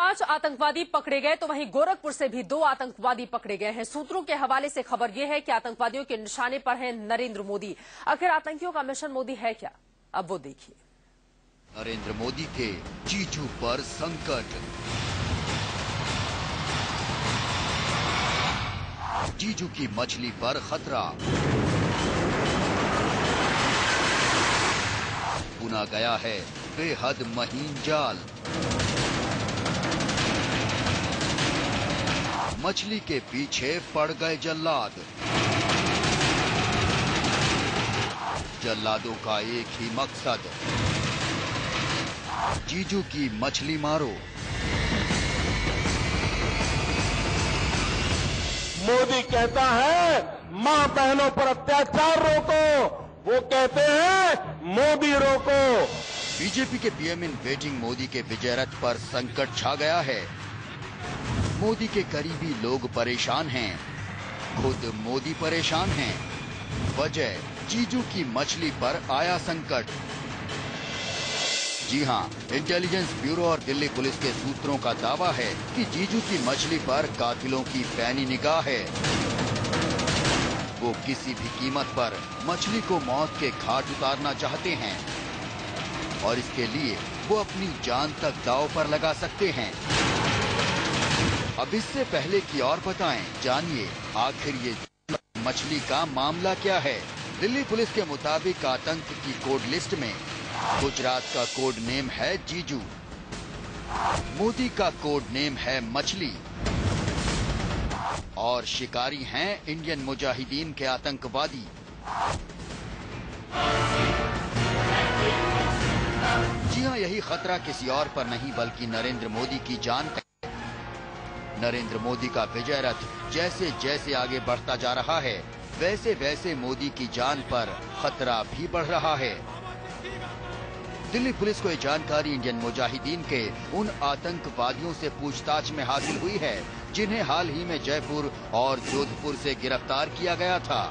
5 आतंकवादी पकड़े गए तो वहीं गोरखपुर से भी 2 आतंकवादी पकड़े गए हैं। सूत्रों के हवाले से खबर यह है कि आतंकवादियों के निशाने पर हैं नरेंद्र मोदी। आखिर आतंकियों का मिशन मोदी है क्या, अब वो देखिए। नरेंद्र मोदी के जीजू पर संकट। जीजू की मछली पर खतरा। बुना गया है बेहद महीन जाल। मछली के पीछे पड़ गए जल्लाद। जल्लादों का एक ही मकसद, जीजू की मछली मारो। मोदी कहता है मां बहनों पर अत्याचार रोको, वो कहते हैं मोदी रोको। बीजेपी के पीएम इन वेटिंग मोदी के विजय रथ पर संकट छा गया है। मोदी के करीबी लोग परेशान हैं, खुद मोदी परेशान हैं। वजह जीजू की मछली पर आया संकट। जी हां, इंटेलिजेंस ब्यूरो और दिल्ली पुलिस के सूत्रों का दावा है कि जीजू की मछली पर कातिलों की पैनी निगाह है। वो किसी भी कीमत पर मछली को मौत के घाट उतारना चाहते हैं और इसके लिए वो अपनी जान तक दांव पर लगा सकते हैं। अब इससे पहले कि और बताएं, जानिए आखिर ये मछली का मामला क्या है। दिल्ली पुलिस के मुताबिक आतंक की कोड लिस्ट में गुजरात का कोड नेम है जीजू, मोदी का कोड नेम है मछली और शिकारी हैं इंडियन मुजाहिदीन के आतंकवादी। जी हां, यही खतरा किसी और पर नहीं बल्कि नरेंद्र मोदी की जान का। नरेंद्र मोदी का विजय रथ जैसे जैसे आगे बढ़ता जा रहा है, वैसे वैसे मोदी की जान पर खतरा भी बढ़ रहा है। दिल्ली पुलिस को ये जानकारी इंडियन मुजाहिदीन के उन आतंकवादियों से पूछताछ में हासिल हुई है जिन्हें हाल ही में जयपुर और जोधपुर से गिरफ्तार किया गया था।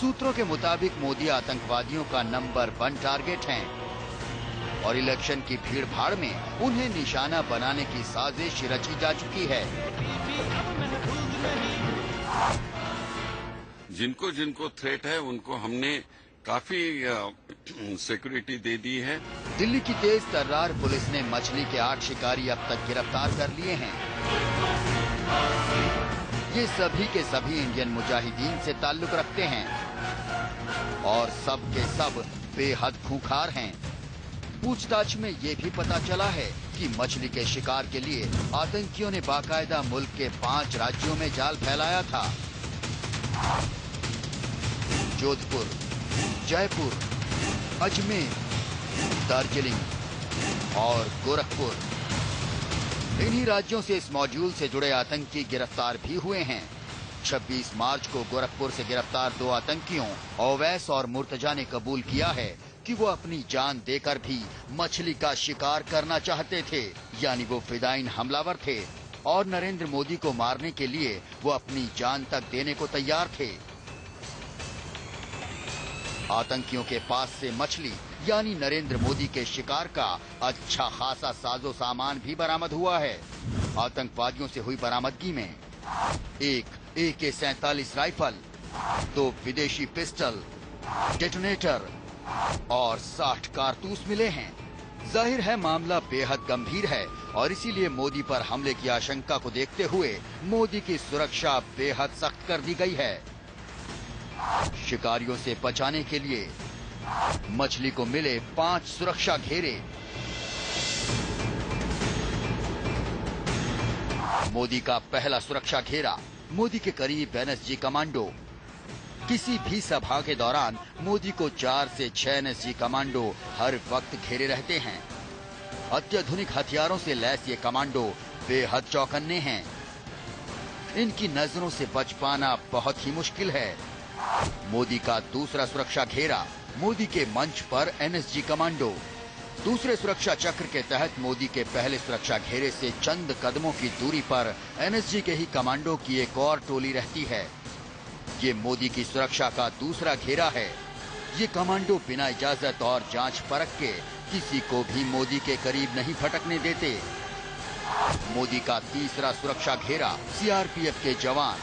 सूत्रों के मुताबिक मोदी आतंकवादियों का नंबर 1 टारगेट हैं और इलेक्शन की भीड़ भाड़ में उन्हें निशाना बनाने की साजिश रची जा चुकी है। जिनको जिनको थ्रेट है उनको हमने काफी सिक्योरिटी दे दी है। दिल्ली की तेज तर्रार पुलिस ने मछली के 8 शिकारी अब तक गिरफ्तार कर लिए हैं। ये सभी के सभी इंडियन मुजाहिदीन से ताल्लुक रखते हैं और सब के सब बेहद खूंखार हैं। पूछताछ में ये भी पता चला है कि मछली के शिकार के लिए आतंकियों ने बाकायदा मुल्क के 5 राज्यों में जाल फैलाया था। जोधपुर, जयपुर, अजमेर, दार्जिलिंग और गोरखपुर। इन्हीं राज्यों से इस मॉड्यूल से जुड़े आतंकी गिरफ्तार भी हुए हैं। 26 मार्च को गोरखपुर से गिरफ्तार 2 आतंकियों ओवैस और मुर्तजा ने कबूल किया है कि वो अपनी जान देकर भी मछली का शिकार करना चाहते थे, यानी वो फिदाइन हमलावर थे और नरेंद्र मोदी को मारने के लिए वो अपनी जान तक देने को तैयार थे। आतंकियों के पास से मछली यानी नरेंद्र मोदी के शिकार का अच्छा खासा साजो सामान भी बरामद हुआ है। आतंकवादियों से हुई बरामदगी में एक AK-47 राइफल, 2 विदेशी पिस्टल, डेटोनेटर और 60 कारतूस मिले हैं। जाहिर है मामला बेहद गंभीर है और इसीलिए मोदी पर हमले की आशंका को देखते हुए मोदी की सुरक्षा बेहद सख्त कर दी गई है। शिकारियों से बचाने के लिए मछली को मिले 5 सुरक्षा घेरे। मोदी का पहला सुरक्षा घेरा मोदी के करीब NSG कमांडो। किसी भी सभा के दौरान मोदी को 4 से 6 NSG कमांडो हर वक्त घेरे रहते हैं। अत्याधुनिक हथियारों से लैस ये कमांडो बेहद चौकन्ने हैं। इनकी नजरों से बच पाना बहुत ही मुश्किल है। मोदी का दूसरा सुरक्षा घेरा मोदी के मंच पर NSG कमांडो। दूसरे सुरक्षा चक्र के तहत मोदी के पहले सुरक्षा घेरे से चंद कदमों की दूरी पर NSG के ही कमांडो की एक और टोली रहती है। ये मोदी की सुरक्षा का दूसरा घेरा है। ये कमांडो बिना इजाजत और जांच परख के किसी को भी मोदी के करीब नहीं फटकने देते। मोदी का तीसरा सुरक्षा घेरा, सीआरपीएफ के जवान।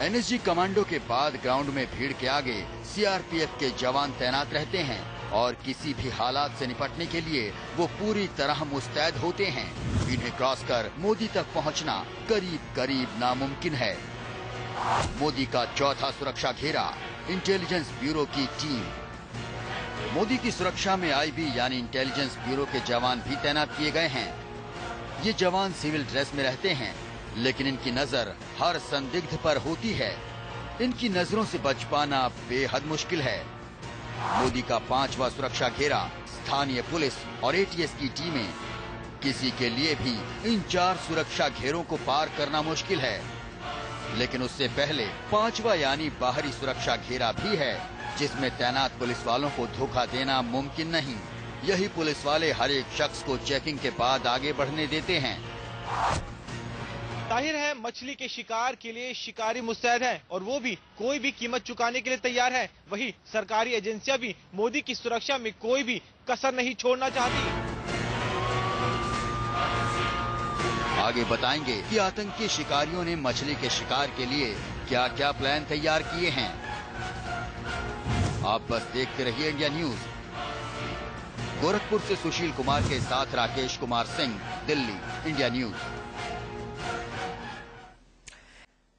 एनएसजी कमांडो के बाद ग्राउंड में भीड़ के आगे सीआरपीएफ के जवान तैनात रहते हैं और किसी भी हालात से निपटने के लिए वो पूरी तरह मुस्तैद होते हैं। इन्हें क्रॉस कर मोदी तक पहुंचना करीब करीब नामुमकिन है। मोदी का चौथा सुरक्षा घेरा, इंटेलिजेंस ब्यूरो की टीम। मोदी की सुरक्षा में आईबी यानी इंटेलिजेंस ब्यूरो के जवान भी तैनात किए गए हैं। ये जवान सिविल ड्रेस में रहते हैं, लेकिन इनकी नजर हर संदिग्ध पर होती है। इनकी नजरों से बच पाना बेहद मुश्किल है। मोदी का पांचवा सुरक्षा घेरा, स्थानीय पुलिस और एटीएस की टीमें। किसी के लिए भी इन 4 सुरक्षा घेरों को पार करना मुश्किल है, लेकिन उससे पहले पांचवा यानी बाहरी सुरक्षा घेरा भी है, जिसमें तैनात पुलिस वालों को धोखा देना मुमकिन नहीं। यही पुलिस वाले हर एक शख्स को चेकिंग के बाद आगे बढ़ने देते हैं। जाहिर है मछली के शिकार के लिए शिकारी मुस्तैद हैं और वो भी कोई भी कीमत चुकाने के लिए तैयार है। वही सरकारी एजेंसियां भी मोदी की सुरक्षा में कोई भी कसर नहीं छोड़ना चाहती। आगे बताएंगे कि आतंकी शिकारियों ने मछली के शिकार के लिए क्या क्या प्लान तैयार किए हैं। आप बस देखते रहिए इंडिया न्यूज। गोरखपुर से सुशील कुमार के साथ राकेश कुमार सिंह, दिल्ली, इंडिया न्यूज।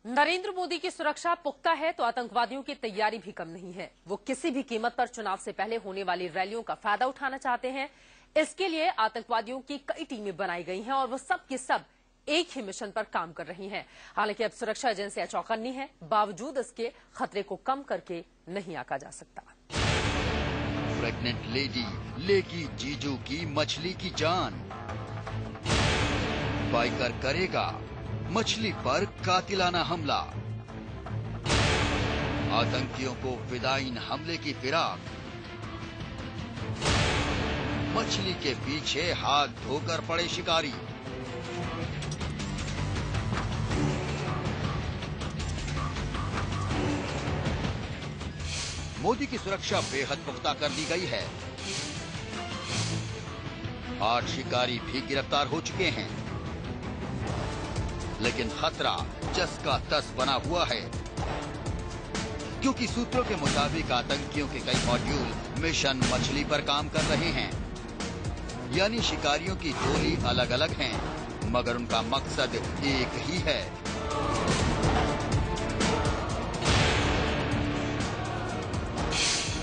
नरेंद्र मोदी की सुरक्षा पुख्ता है तो आतंकवादियों की तैयारी भी कम नहीं है। वो किसी भी कीमत पर चुनाव से पहले होने वाली रैलियों का फायदा उठाना चाहते हैं। इसके लिए आतंकवादियों की कई टीमें बनाई गई हैं और वो सब की सब एक ही मिशन पर काम कर रही हैं। हालांकि अब सुरक्षा एजेंसियां चौकन्नी हैं, बावजूद इसके खतरे को कम करके नहीं आंका जा सकता। प्रेग्नेंट लेडी लेगी जीजू की मछली की जान। बाइकर करेगा मछली पर कातिलाना हमला। आतंकियों को फिदायीन हमले की फिराक। मछली के पीछे हाथ धोकर पड़े शिकारी। मोदी की सुरक्षा बेहद पुख्ता कर दी गई है। 8 शिकारी भी गिरफ्तार हो चुके हैं, लेकिन खतरा जस का तस बना हुआ है, क्योंकि सूत्रों के मुताबिक आतंकियों के कई मॉड्यूल मिशन मछली पर काम कर रहे हैं। यानी शिकारियों की टोली अलग अलग हैं, मगर उनका मकसद एक ही है।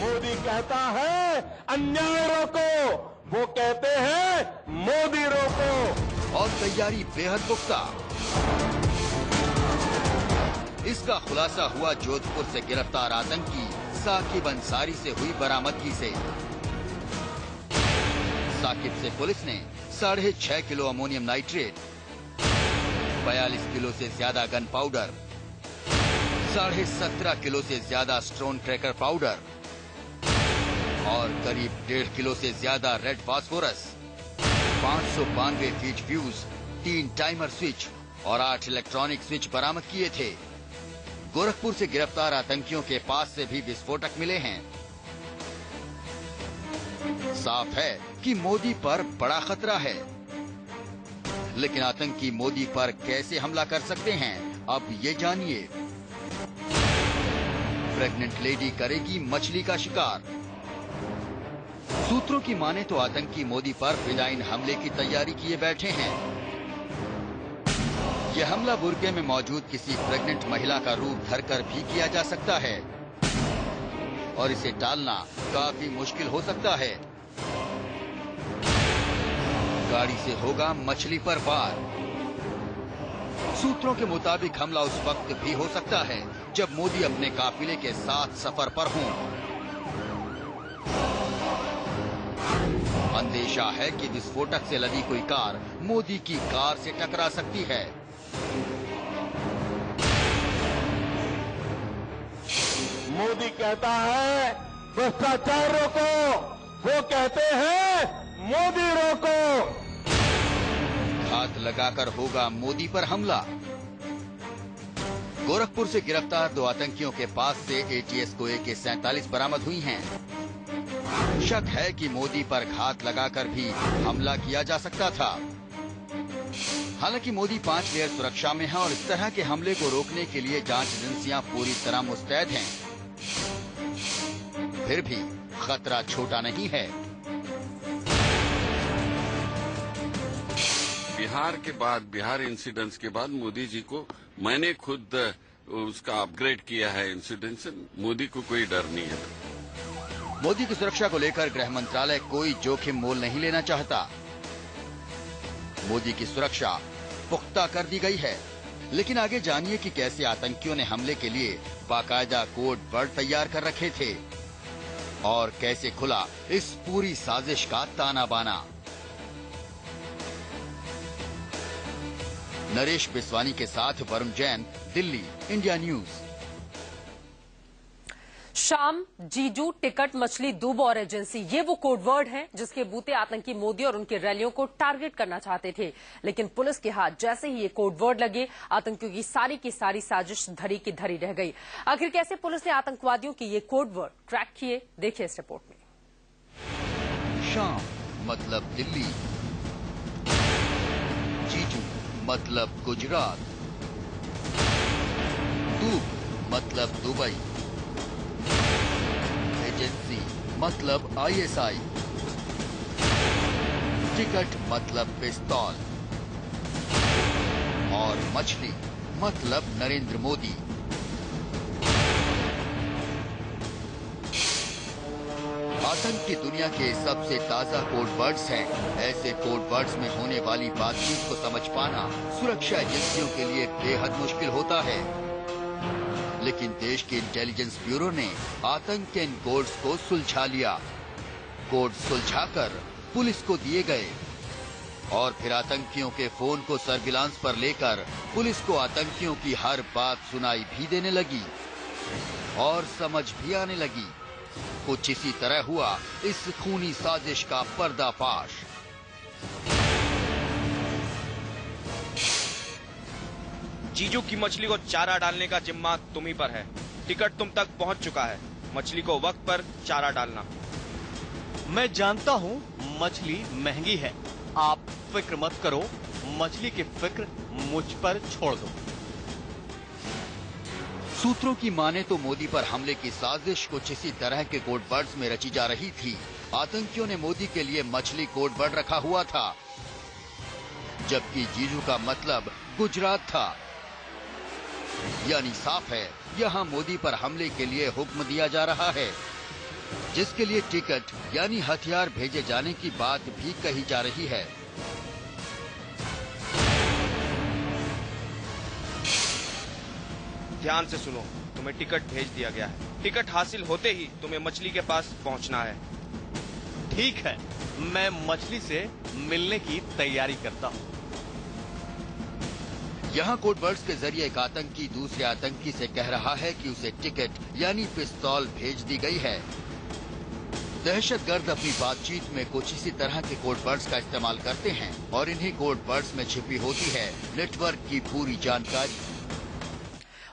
मोदी कहता है अन्याय रोको, वो कहते हैं मोदी रोको। और तैयारी बेहद पुख्ता। इसका खुलासा हुआ जोधपुर से गिरफ्तार आतंकी साकिब अंसारी से हुई बरामदगी से। साकिब से पुलिस ने 6.5 किलो अमोनियम नाइट्रेट, 42 किलो से ज्यादा गन पाउडर, 17.5 किलो से ज्यादा स्टोन क्रैकर पाउडर और करीब 1.5 किलो से ज्यादा red phosphorus, 592 feet fuse, 3 timer switch और 8 इलेक्ट्रॉनिक स्विच बरामद किए थे। गोरखपुर से गिरफ्तार आतंकियों के पास से भी विस्फोटक मिले हैं। साफ है कि मोदी पर बड़ा खतरा है, लेकिन आतंकी मोदी पर कैसे हमला कर सकते हैं, अब ये जानिए। प्रेग्नेंट लेडी करेगी मछली का शिकार। सूत्रों की माने तो आतंकी मोदी पर फिदायीन हमले की तैयारी किए बैठे हैं। यह हमला बुर्के में मौजूद किसी प्रेग्नेंट महिला का रूप धरकर भी किया जा सकता है और इसे टालना काफी मुश्किल हो सकता है। गाड़ी से होगा मछली पर वार। सूत्रों के मुताबिक हमला उस वक्त भी हो सकता है जब मोदी अपने काफिले के साथ सफर पर हों। अंदेशा है कि विस्फोटक से लदी कोई कार मोदी की कार से टकरा सकती है। मोदी कहता है भ्रष्टाचार रोको, वो कहते हैं मोदी रोको। घात लगाकर होगा मोदी पर हमला। गोरखपुर से गिरफ्तार 2 आतंकियों के पास से एटीएस को AK-47 बरामद हुई हैं। शक है कि मोदी पर घात लगाकर भी हमला किया जा सकता था। हालांकि मोदी 5 लेयर सुरक्षा में है और इस तरह के हमले को रोकने के लिए जांच एजेंसियां पूरी तरह मुस्तैद हैं। फिर भी खतरा छोटा नहीं है। बिहार इंसिडेंट्स के बाद मोदी जी को मैंने खुद उसका अपग्रेड किया है। इंसिडेंट से मोदी को कोई डर नहीं है। मोदी की सुरक्षा को लेकर गृह मंत्रालय कोई जोखिम मोल नहीं लेना चाहता। मोदी की सुरक्षा पुख्ता कर दी गई है। लेकिन आगे जानिए कि कैसे आतंकियों ने हमले के लिए बाकायदा कोड वर्ड तैयार कर रखे थे और कैसे खुला इस पूरी साजिश का ताना बाना। नरेश बिस्वानी के साथ वरुण जैन, दिल्ली, इंडिया न्यूज। शाम, जीजू, टिकट, मछली, दूब और एजेंसी, ये वो कोडवर्ड हैं जिसके बूते आतंकी मोदी और उनके रैलियों को टारगेट करना चाहते थे। लेकिन पुलिस के हाथ जैसे ही ये कोडवर्ड लगे, आतंकियों की सारी साजिश धरी की धरी रह गई। आखिर कैसे पुलिस ने आतंकवादियों के ये कोडवर्ड ट्रैक किए, देखिए इस रिपोर्ट में। शाम मतलब दिल्ली, जीजू मतलब गुजरात, दूब मतलब दुबई, एजेंसी मतलब ISI, टिकट मतलब पिस्तौल और मछली मतलब नरेंद्र मोदी। आतंक की दुनिया के सबसे ताजा कोडवर्ड्स हैं। ऐसे कोडवर्ड्स में होने वाली बातचीत को समझ पाना सुरक्षा एजेंसियों के लिए बेहद मुश्किल होता है। लेकिन देश के इंटेलिजेंस ब्यूरो ने आतंक के इन कोड्स को सुलझा लिया। कोड सुलझाकर पुलिस को दिए गए और फिर आतंकियों के फोन को सर्विलांस पर लेकर पुलिस को आतंकियों की हर बात सुनाई भी देने लगी और समझ भी आने लगी। कुछ इसी तरह हुआ इस खूनी साजिश का पर्दाफाश। जीजू की मछली को चारा डालने का जिम्मा तुम ही पर है। टिकट तुम तक पहुंच चुका है। मछली को वक्त पर चारा डालना। मैं जानता हूं मछली महंगी है। आप फिक्र मत करो, मछली की फिक्र मुझ पर छोड़ दो। सूत्रों की माने तो मोदी पर हमले की साजिश कुछ इसी तरह के कोडवर्ड्स में रची जा रही थी। आतंकियों ने मोदी के लिए मछली कोडवर्ड रखा हुआ था, जबकि जीजू का मतलब गुजरात था। यानी साफ है, यहां मोदी पर हमले के लिए हुक्म दिया जा रहा है, जिसके लिए टिकट यानी हथियार भेजे जाने की बात भी कही जा रही है। ध्यान से सुनो, तुम्हें टिकट भेज दिया गया है। टिकट हासिल होते ही तुम्हें मछली के पास पहुंचना है। ठीक है, मैं मछली से मिलने की तैयारी करता हूं। यहाँ कोडवर्ड्स के जरिए एक आतंकी दूसरे आतंकी से कह रहा है कि उसे टिकट यानी पिस्तौल भेज दी गई है। दहशतगर्द अपनी बातचीत में कुछ इसी तरह के कोडवर्ड्स का इस्तेमाल करते हैं और इन्हीं कोडवर्ड्स में छिपी होती है नेटवर्क की पूरी जानकारी।